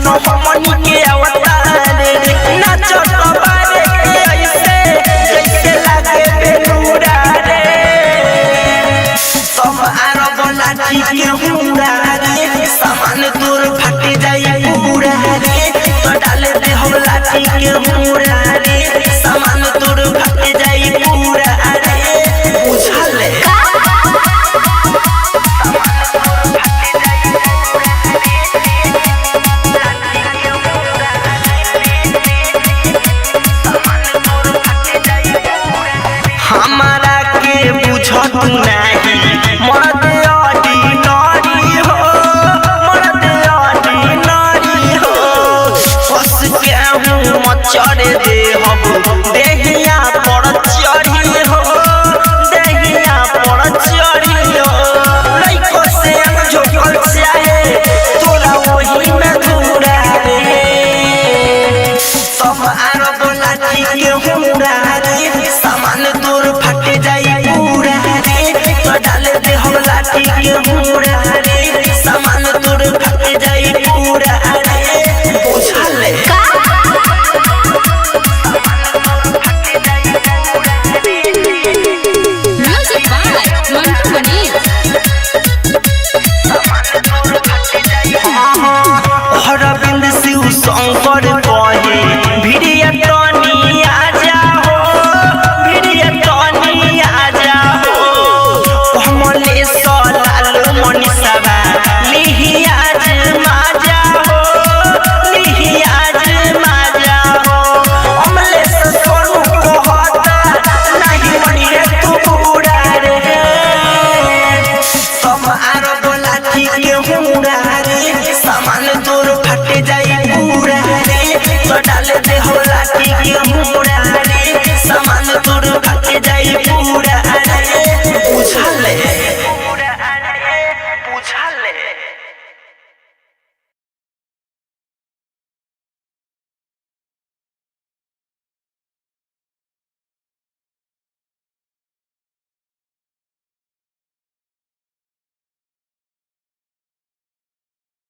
छन हमनी के अवतार नाचत बारे ऐसे जैसे लागे बेलूरा रे सब आरब लाठी के हुरा रे सामान तोर फट जाए पूरा रे तो डाले दे हम लाठी के हुरा रे सामान तोर फट जाए पूरा रे बुझले हमारा के बुझत नहीं मर्द ऑर्डिनरी हो मर्द ऑर्डिनरी हो फंस के हूँ मचर दे हम देहिया पर चढ़ी हो देहिया पर चढ़ी हो लइको से झोकल चाहे तोरा वही में घूरा रे सब आरब लाठी के हुरा रे सामान तोर फट जाए पूरा रे तो डाले दे हम लाठी के हुरा